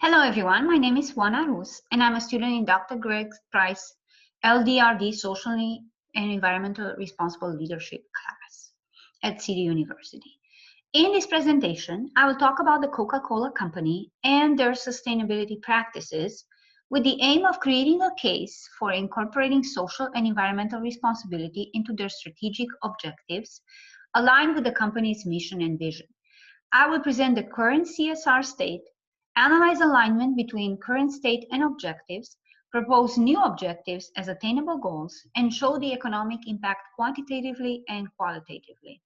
Hello everyone, my name is Oana Rus and I'm a student in Dr. Greg Price LDRD Socially and Environmental Responsible Leadership class at City University. In this presentation, I will talk about the Coca-Cola Company and their sustainability practices with the aim of creating a case for incorporating social and environmental responsibility into their strategic objectives aligned with the company's mission and vision. I will present the current CSR state, analyze alignment between current state and objectives, propose new objectives as attainable goals, and show the economic impact quantitatively and qualitatively.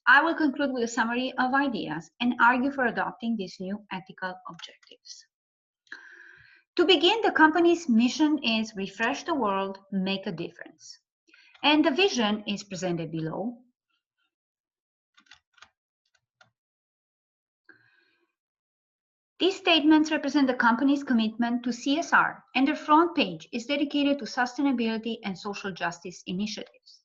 I will conclude with a summary of ideas and argue for adopting these new ethical objectives. To begin, the company's mission is refresh the world, make a difference. And the vision is presented below. These statements represent the company's commitment to CSR, and their front page is dedicated to sustainability and social justice initiatives.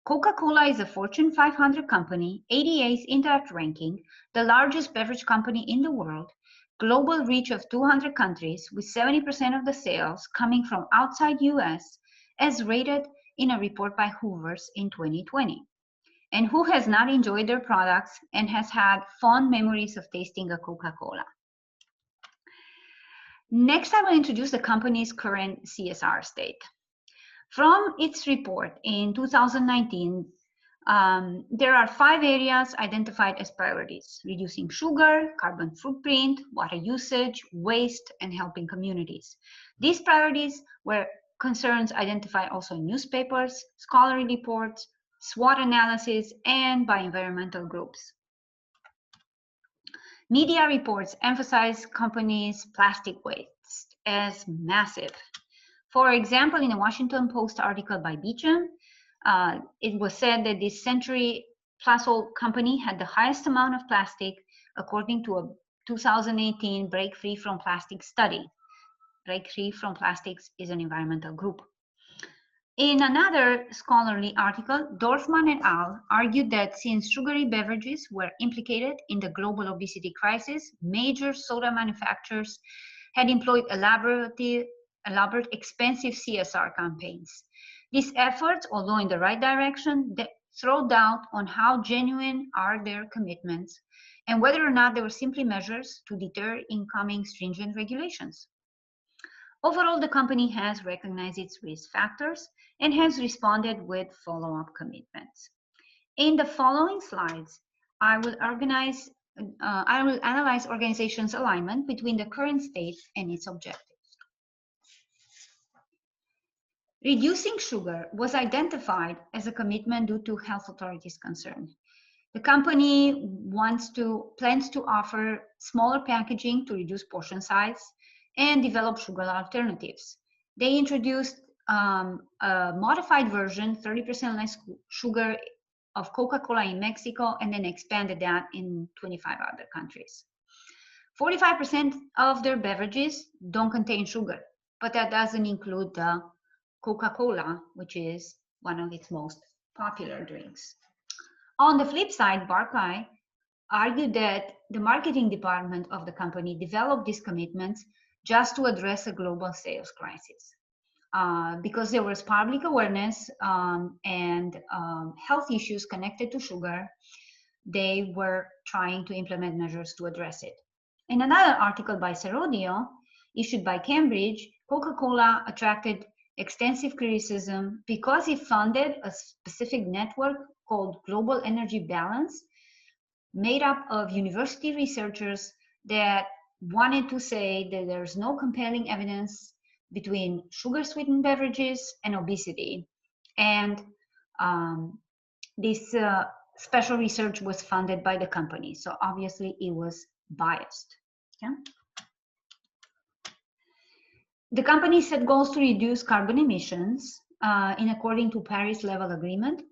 Coca-Cola is a Fortune 500 company, 88th in that ranking, the largest beverage company in the world, global reach of 200 countries with 70% of the sales coming from outside US, as rated in a report by Hoover's in 2020. And who has not enjoyed their products and has had fond memories of tasting a Coca-Cola? Next, I will introduce the company's current CSR state. From its report in 2019, there are 5 areas identified as priorities: reducing sugar, carbon footprint, water usage, waste, and helping communities. These priorities were concerns identified also in newspapers, scholarly reports, SWOT analysis, and by environmental groups. Media reports emphasize companies' plastic waste as massive. For example, in a Washington Post article by Beecham, it was said that this century-plus-old company had the highest amount of plastic according to a 2018 Break Free from Plastic study. Break Free from Plastics is an environmental group. In another scholarly article, Dorfman et al. Argued that since sugary beverages were implicated in the global obesity crisis, major soda manufacturers had employed elaborate, expensive CSR campaigns. These efforts, although in the right direction, throw doubt on how genuine are their commitments and whether or not they were simply measures to deter incoming stringent regulations. Overall, the company has recognized its risk factors and has responded with follow-up commitments. In the following slides, I will analyze organizations' alignment between the current state and its objectives. Reducing sugar was identified as a commitment due to health authorities' concern. The company plans to offer smaller packaging to reduce portion size and develop sugar alternatives. They introduced a modified version, 30% less sugar, of Coca-Cola in Mexico, and then expanded that in 25 other countries. 45% of their beverages don't contain sugar, but that doesn't include the Coca-Cola, which is one of its most popular drinks. On the flip side, Barclay argued that the marketing department of the company developed these commitments just to address a global sales crisis. Because there was public awareness and health issues connected to sugar, they were trying to implement measures to address it. In another article by Serodio, issued by Cambridge, Coca-Cola attracted extensive criticism because it funded a specific network called Global Energy Balance, made up of university researchers that wanted to say that there's no compelling evidence between sugar-sweetened beverages and obesity. And this special research was funded by the company. So obviously it was biased. Okay? The company set goals to reduce carbon emissions in according to Paris level agreement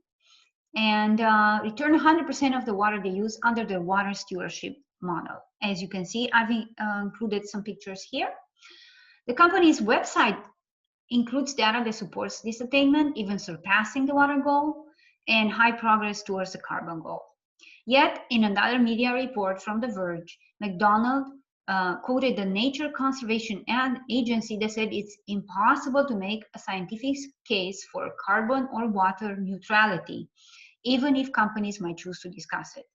and return 100% of the water they use under the water stewardship model. As you can see, I've included some pictures here. The company's website includes data that supports this attainment, even surpassing the water goal, and high progress towards the carbon goal. Yet, in another media report from The Verge, McDonald's quoted the Nature Conservation Agency that said it's impossible to make a scientific case for carbon or water neutrality, even if companies might choose to discuss it.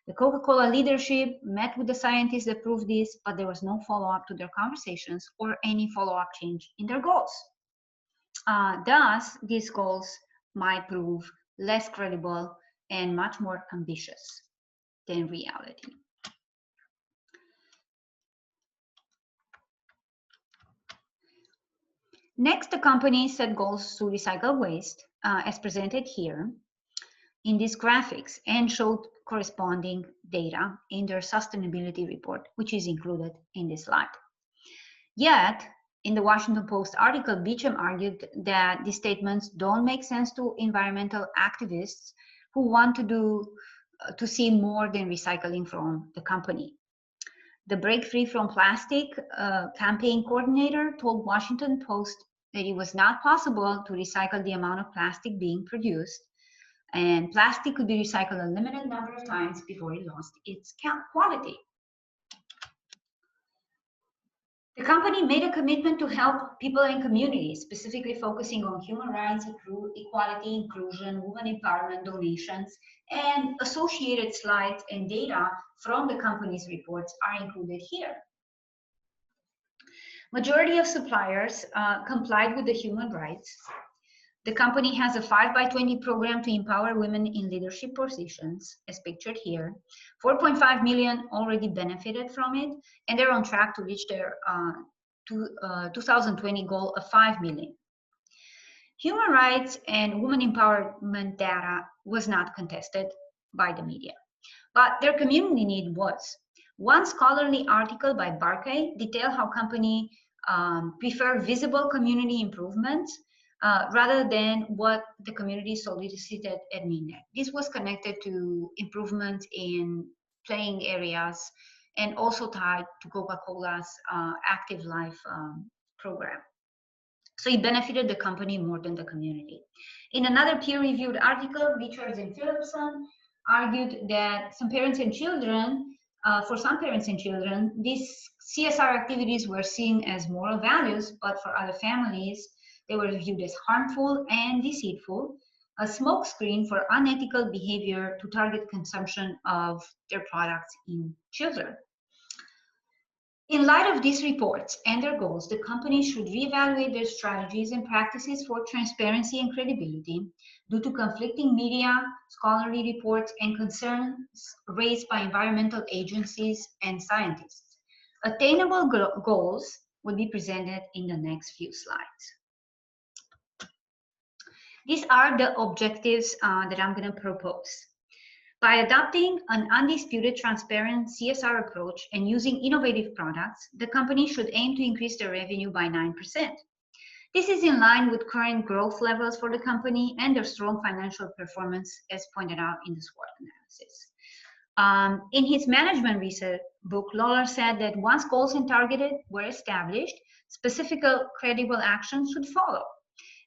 The Coca-Cola leadership met with the scientists that proved this, but there was no follow-up to their conversations or any follow-up change in their goals. Thus, these goals might prove less credible and much more ambitious than reality. Next, the company set goals to recycle waste, as presented here in these graphics, and showed corresponding data in their sustainability report, which is included in this slide. Yet, in the Washington Post article, Beecham argued that these statements don't make sense to environmental activists who want to see more than recycling from the company. The Break Free from Plastic campaign coordinator told Washington Post that it was not possible to recycle the amount of plastic being produced, and plastic could be recycled a limited number of times before it lost its quality. The company made a commitment to help people and communities, specifically focusing on human rights, equality, inclusion, women empowerment, donations, and associated slides and data from the company's reports are included here. Majority of suppliers complied with the human rights. The company has a 5x20 program to empower women in leadership positions, as pictured here. 4.5 million already benefited from it, and they're on track to reach their 2020 goal of 5 million. Human rights and women empowerment data was not contested by the media, but their community need was. One scholarly article by Barkay detailed how company prefer visible community improvements rather than what the community solicited at midnight. This was connected to improvements in playing areas and also tied to Coca-Cola's Active Life program. So it benefited the company more than the community. In another peer-reviewed article, Richards and Phillipson argued that some parents and children, for some parents and children, these CSR activities were seen as moral values, but for other families, they were viewed as harmful and deceitful, a smokescreen for unethical behavior to target consumption of their products in children. In light of these reports and their goals, the company should reevaluate their strategies and practices for transparency and credibility due to conflicting media, scholarly reports, and concerns raised by environmental agencies and scientists. Attainable goals will be presented in the next few slides. These are the objectives that I'm going to propose. By adopting an undisputed, transparent CSR approach and using innovative products, the company should aim to increase their revenue by 9%. This is in line with current growth levels for the company and their strong financial performance, as pointed out in the SWOT analysis. In his management research book, Lawler said that once goals and targets were established, specific credible actions should follow,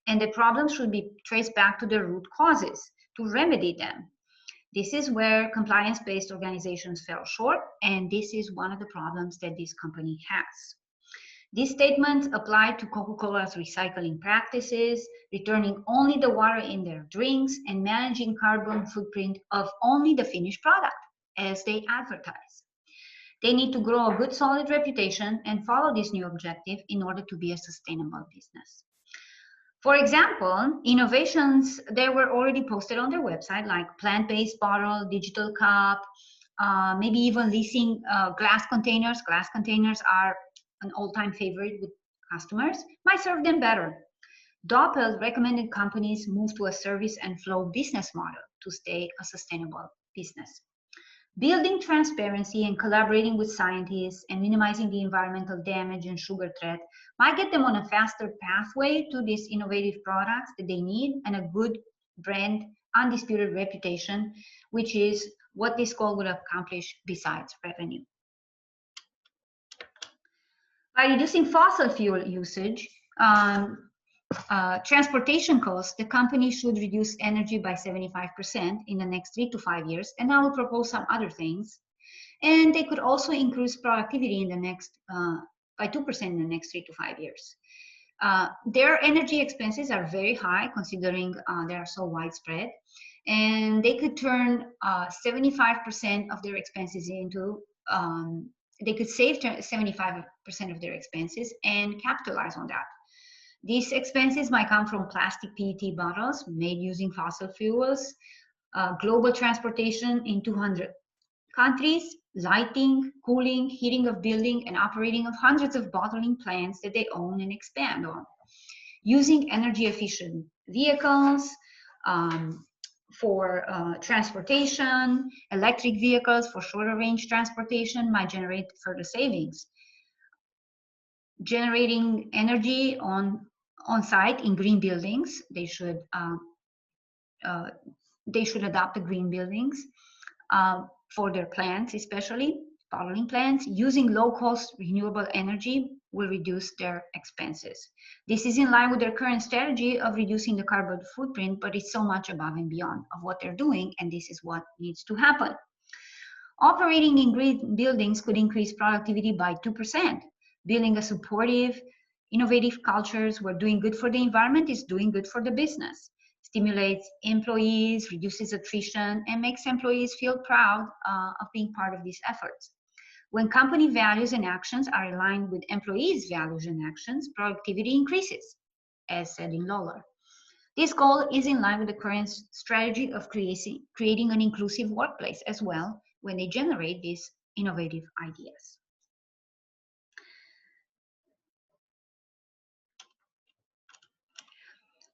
and the problems should be traced back to the root causes to remedy them. This is where compliance-based organizations fell short, and this is one of the problems that this company has. These statements apply to Coca-Cola's recycling practices, returning only the water in their drinks, and managing carbon footprint of only the finished product, as they advertise. They need to grow a good, solid reputation and follow this new objective in order to be a sustainable business. For example, innovations that were already posted on their website, like plant-based bottle, digital cup, maybe even leasing glass containers. Glass containers are an all-time favorite with customers, might serve them better. Doppel recommended companies move to a service and flow business model to stay a sustainable business. Building transparency and collaborating with scientists and minimizing the environmental damage and sugar threat might get them on a faster pathway to these innovative products that they need and a good brand, undisputed reputation, which is what this goal would accomplish besides revenue. By reducing fossil fuel usage, transportation costs, the company should reduce energy by 75% in the next 3 to 5 years, and I will propose some other things. And they could also increase productivity in the next by 2% in the next 3 to 5 years. Their energy expenses are very high considering they are so widespread, and they could turn 75% of their expenses into they could save 75% of their expenses and capitalize on that. These expenses might come from plastic PET bottles made using fossil fuels, global transportation in 200 countries, lighting, cooling, heating of building, and operating of hundreds of bottling plants that they own and expand on. Using energy efficient vehicles for transportation, electric vehicles for shorter range transportation might generate further savings. Generating energy on site in green buildings, they should adopt the green buildings for their plants, especially bottling plants. Using low-cost renewable energy will reduce their expenses. This is in line with their current strategy of reducing the carbon footprint, but it's so much above and beyond of what they're doing, and this is what needs to happen. Operating in green buildings could increase productivity by 2%. Building a supportive, innovative cultures where doing good for the environment is doing good for the business. Stimulates employees, reduces attrition, and makes employees feel proud of being part of these efforts. When company values and actions are aligned with employees' values and actions, productivity increases, as said in Lawler. This goal is in line with the current strategy of creating an inclusive workplace as well when they generate these innovative ideas.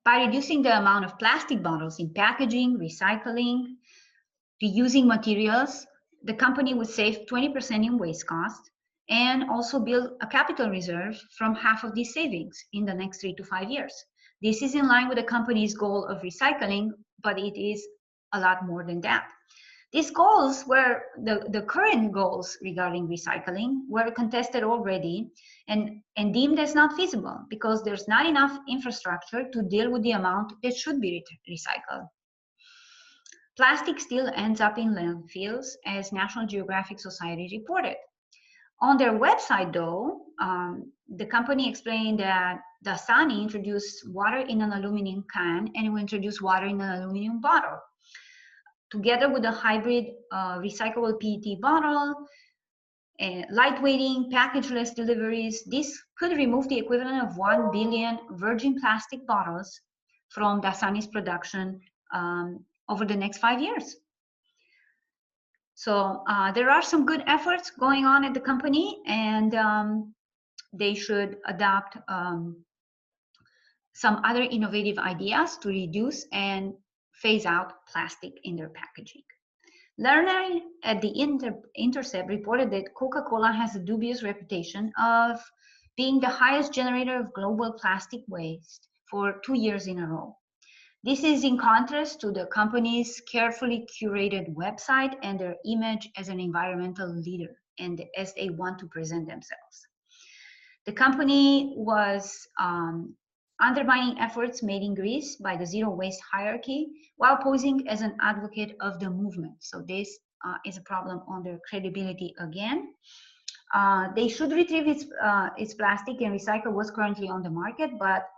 By reducing the amount of plastic bottles in packaging, recycling, reusing materials, the company would save 20% in waste cost and also build a capital reserve from half of these savings in the next 3 to 5 years. This is in line with the company's goal of recycling, but it is a lot more than that. These goals were the current goals regarding recycling were contested already and deemed as not feasible because there's not enough infrastructure to deal with the amount that should be recycled. Plastic still ends up in landfills, as National Geographic Society reported. On their website, though, the company explained that Dasani introduced water in an aluminum can and will introduce water in an aluminum bottle. Together with a hybrid recyclable PET bottle, lightweighting, packageless deliveries, this could remove the equivalent of 1 billion virgin plastic bottles from Dasani's production over the next 5 years. So there are some good efforts going on at the company, and they should adopt some other innovative ideas to reduce and phase out plastic in their packaging. Lerner at the Intercept reported that Coca-Cola has a dubious reputation of being the highest generator of global plastic waste for 2 years in a row. This is in contrast to the company's carefully curated website and their image as an environmental leader and as they want to present themselves. The company was undermining efforts made in Greece by the zero waste hierarchy while posing as an advocate of the movement. So this is a problem on their credibility again. They should retrieve its plastic and recycle what's currently on the market, but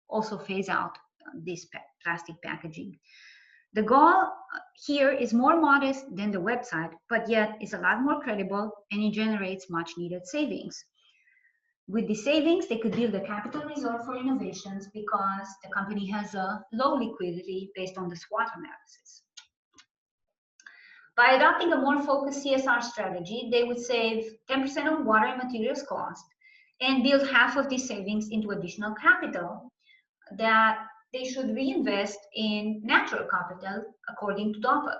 also phase out this plastic packaging. The goal here is more modest than the website, but yet is a lot more credible and it generates much needed savings. With the savings, they could build a capital reserve for innovations because the company has a low liquidity based on the SWOT analysis. By adopting a more focused CSR strategy, they would save 10% of water and materials cost and build half of these savings into additional capital that they should reinvest in natural capital according to Doppelt.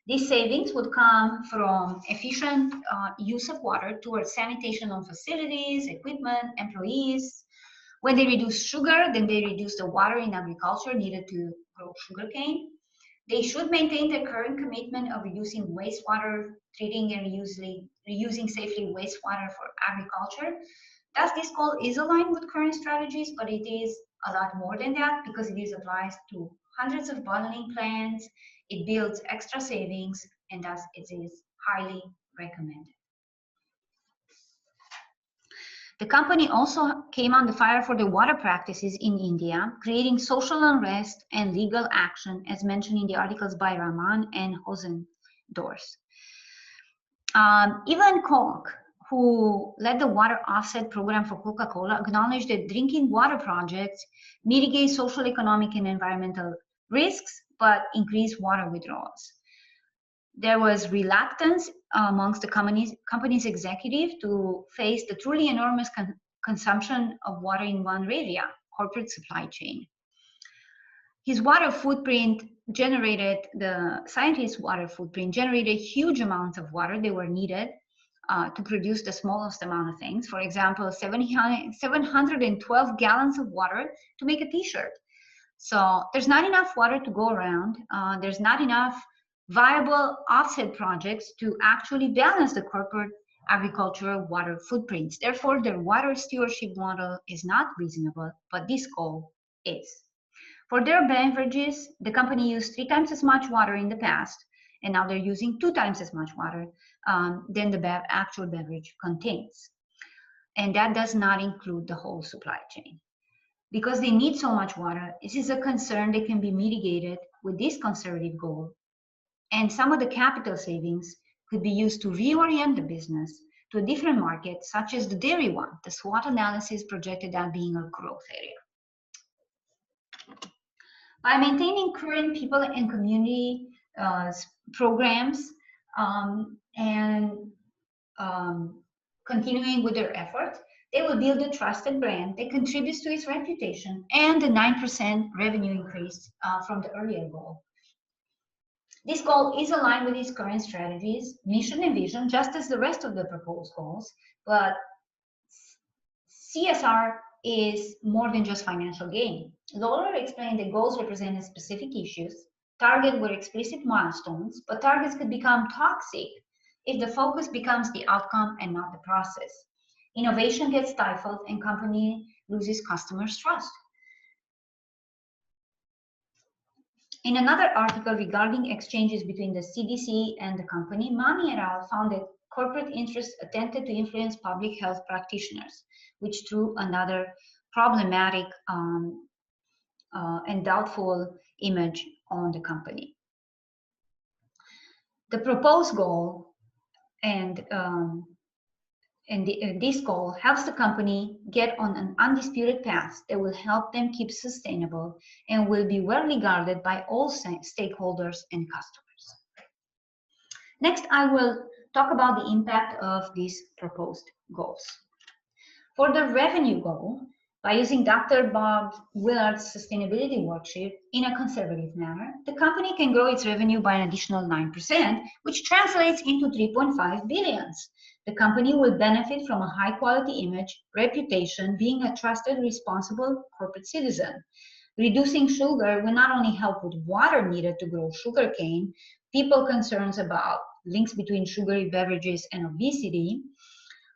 These savings would come from efficient use of water towards sanitation on facilities, equipment, employees. When they reduce sugar, then they reduce the water in agriculture needed to grow sugarcane. They should maintain their current commitment of reducing wastewater, treating and reusing safely wastewater for agriculture. Thus, this goal is aligned with current strategies, but it is a lot more than that because it is applies to hundreds of bottling plants. It builds extra savings, and thus it is highly recommended. The company also came under fire for the water practices in India, creating social unrest and legal action, as mentioned in the articles by Rahman and Hosendorf. Even Koch, who led the water offset program for Coca-Cola, acknowledged that drinking water projects mitigate social, economic, and environmental risks, but increase water withdrawals. There was reluctance amongst the company's executive to face the truly enormous consumption of water in one area, corporate supply chain. His water footprint generated, the scientist's water footprint generated huge amounts of water that were needed to produce the smallest amount of things. For example, 712 gallons of water to make a t-shirt. So there's not enough water to go around. There's not enough viable offset projects to actually balance the corporate agricultural water footprints. Therefore, their water stewardship model is not reasonable, but this goal is. For their beverages, the company used 3 times as much water in the past, and now they're using 2 times as much water than the actual beverage contains. And that does not include the whole supply chain. Because they need so much water, this is a concern that can be mitigated with this conservative goal. And some of the capital savings could be used to reorient the business to a different market, such as the dairy one. The SWOT analysis projected that being a growth area. By maintaining current people and community programs and continuing with their efforts, they will build a trusted brand that contributes to its reputation and the 9% revenue increase from the earlier goal. This goal is aligned with its current strategies, mission, and vision, just as the rest of the proposed goals, but CSR is more than just financial gain. Lawler explained that goals represented specific issues, targets were explicit milestones, but targets could become toxic if the focus becomes the outcome and not the process. Innovation gets stifled and company loses customers' trust. In another article regarding exchanges between the CDC and the company, Mami et al. Found that corporate interests attempted to influence public health practitioners, which threw another problematic and doubtful image on the company. The proposed goal this goal helps the company get on an undisputed path that will help them keep sustainable and will be well regarded by all stakeholders and customers. Next, I will talk about the impact of these proposed goals. For the revenue goal, by using Dr. Bob Willard's sustainability worksheet in a conservative manner, the company can grow its revenue by an additional 9%, which translates into 3.5 billion. The company will benefit from a high-quality image, reputation, being a trusted, responsible corporate citizen. Reducing sugar will not only help with water needed to grow sugarcane, people concerns about links between sugary beverages and obesity,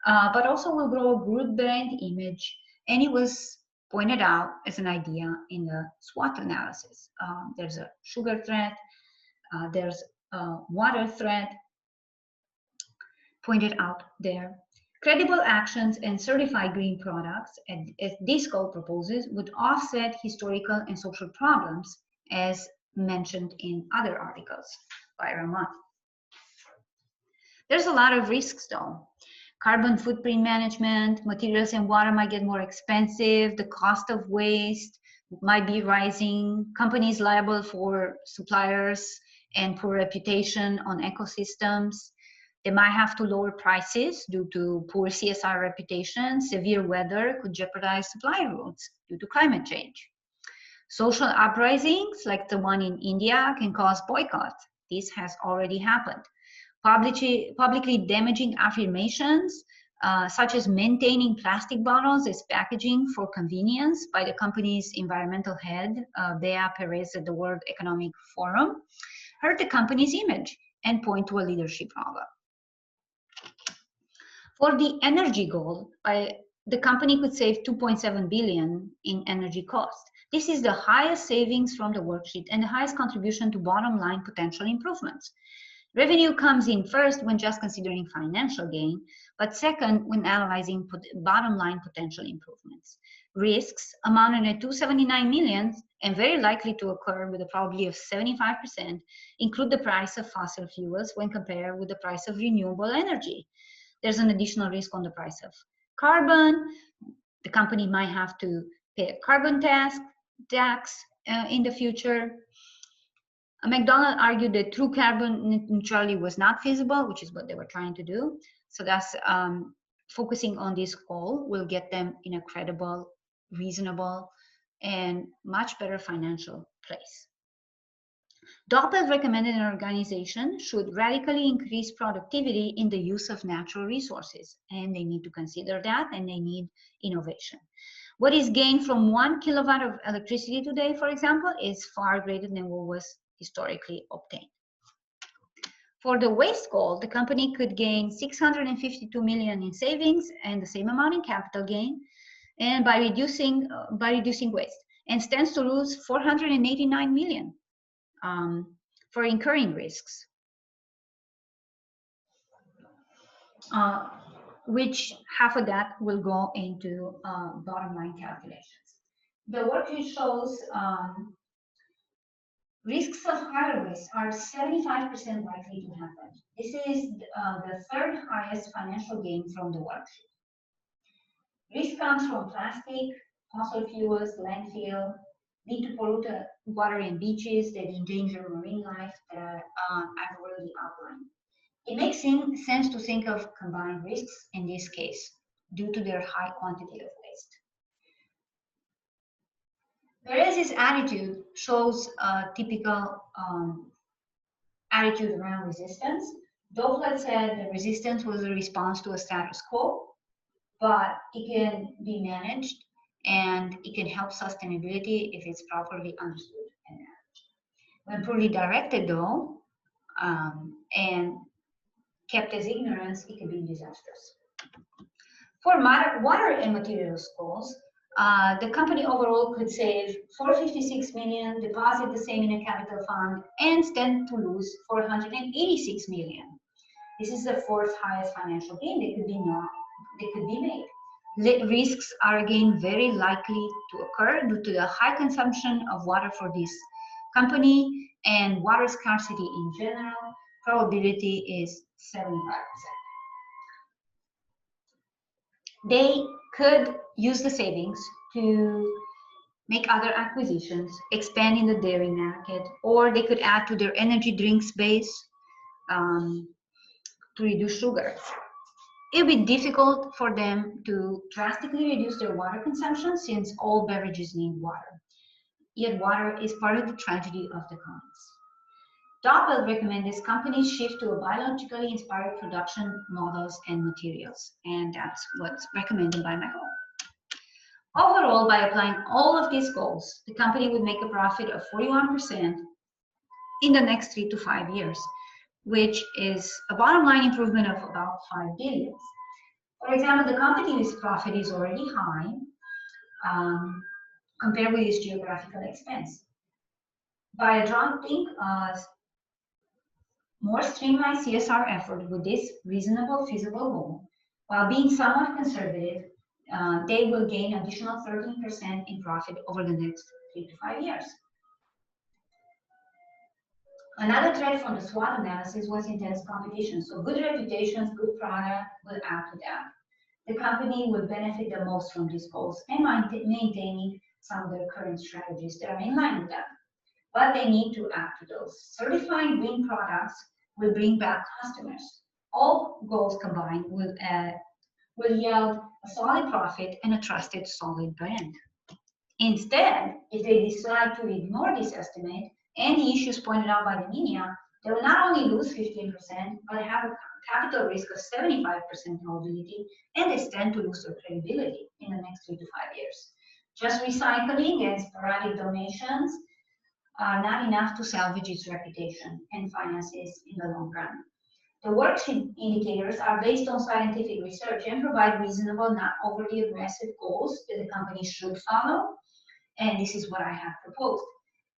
but also will grow a good brand image, and it was pointed out as an idea in the SWOT analysis. There's a sugar threat, there's a water threat, pointed out there. Credible actions and certified green products, as this goal proposes, would offset historical and social problems, as mentioned in other articles by Rahman. There's a lot of risks though. Carbon footprint management, materials and water might get more expensive, the cost of waste might be rising, companies liable for suppliers and poor reputation on ecosystems. They might have to lower prices due to poor CSR reputation. Severe weather could jeopardize supply routes due to climate change. Social uprisings, like the one in India, can cause boycotts. This has already happened. Publicly damaging affirmations, such as maintaining plastic bottles as packaging for convenience by the company's environmental head, Bea Perez at the World Economic Forum, hurt the company's image and point to a leadership problem. For the energy goal, the company could save 2.7 billion in energy costs. This is the highest savings from the worksheet and the highest contribution to bottom line potential improvements. Revenue comes in first when just considering financial gain, but second when analyzing bottom line potential improvements. Risks amounted to 279 million and very likely to occur with a probability of 75% include the price of fossil fuels when compared with the price of renewable energy. There's an additional risk on the price of carbon. The company might have to pay a carbon tax in the future. McDonald argued that true carbon neutrality was not feasible, which is what they were trying to do. So that's focusing on this goal will get them in a credible, reasonable, and much better financial place. Doppel recommended an organization should radically increase productivity in the use of natural resources, and they need to consider that, and they need innovation. What is gained from 1 kilowatt of electricity today, for example, is far greater than what was historically obtained. For the waste goal, the company could gain 652 million in savings and the same amount in capital gain, and by reducing waste, and stands to lose 489 million for incurring risks, which half of that will go into bottom line calculations. The worksheet shows risks of higher risk are 75% likely to happen. This is the third highest financial gain from the worksheet. Risk comes from plastic, fossil fuels, landfill, lead to pollute water and beaches that endanger marine life that I've already outlined. It makes sense to think of combined risks in this case due to their high quantity of waste. Perez's attitude shows a typical attitude around resistance. Doppler said that resistance was a response to a status quo, but it can be managed and it can help sustainability if it's properly understood and managed. When poorly directed, though, and kept as ignorance, it can be disastrous. For water and materials goals, the company overall could save 456 million, deposit the same in a capital fund, and stand to lose 486 million. This is the fourth highest financial gain that could be made. Risks are again very likely to occur due to the high consumption of water for this company and water scarcity in general. Probability is 75%. They could use the savings to make other acquisitions, expand in the dairy market, or they could add to their energy drinks base to reduce sugar. It would be difficult for them to drastically reduce their water consumption since all beverages need water. Yet water is part of the tragedy of the commons. Doppel recommends companies shift to a biologically inspired production models and materials, and that's what's recommended by Michael. Overall, by applying all of these goals, the company would make a profit of 41% in the next 3 to 5 years, which is a bottom line improvement of about 5 billion. For example, the company's profit is already high compared with its geographical expense. By adopting more streamlined CSR effort with this reasonable, feasible goal, while being somewhat conservative, they will gain additional 13% in profit over the next 3 to 5 years. Another threat from the SWOT analysis was intense competition. So good reputations, good product will add to that. The company will benefit the most from these goals and maintaining some of their current strategies that are in line with that. But they need to add to those. Certified green products will bring back customers. All goals combined will yield a solid profit and a trusted, solid brand. Instead, if they decide to ignore this estimate and the issues pointed out by the media, they will not only lose 15%, but have a capital risk of 75% probability, and they stand to lose their credibility in the next 3 to 5 years. Just recycling and sporadic donations are not enough to salvage its reputation and finances in the long run. The worksheet indicators are based on scientific research and provide reasonable, not overly aggressive goals that the company should follow, and this is what I have proposed.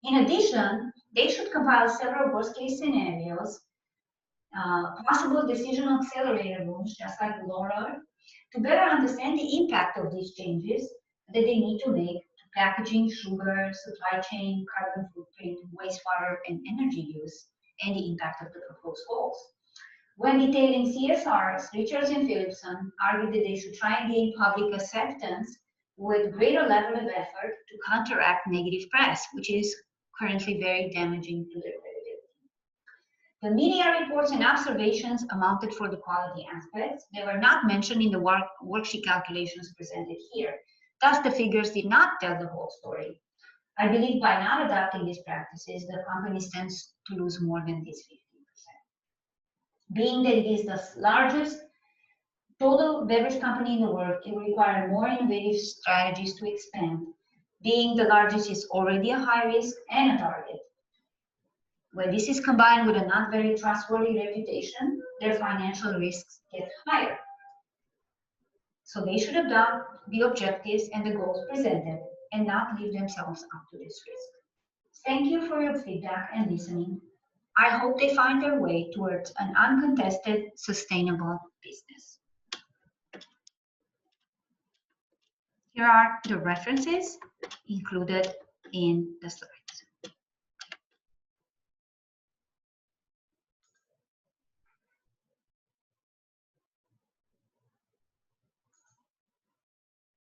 In addition, they should compile several worst-case scenarios possible decision accelerator rooms, just like Laura, to better understand the impact of these changes that they need to make to packaging, sugar, supply chain, carbon footprint, wastewater, and energy use, and the impact of the proposed goals. When detailing CSRs, Richards and Philipson argued that they should try and gain public acceptance with greater level of effort to counteract negative press, which is currently very damaging to their credibility. The media reports and observations amounted for the quality aspects. They were not mentioned in the worksheet calculations presented here. Thus, the figures did not tell the whole story. I believe by not adopting these practices, the company stands to lose more than this 15%. Being that it is the largest total beverage company in the world, it will require more innovative strategies to expand. Being the largest is already a high risk and a target. When this is combined with a not very trustworthy reputation, their financial risks get higher. So they should adopt the objectives and the goals presented and not leave themselves up to this risk. Thank you for your feedback and listening. I hope they find their way towards an uncontested, sustainable business. Here are the references included in the slide.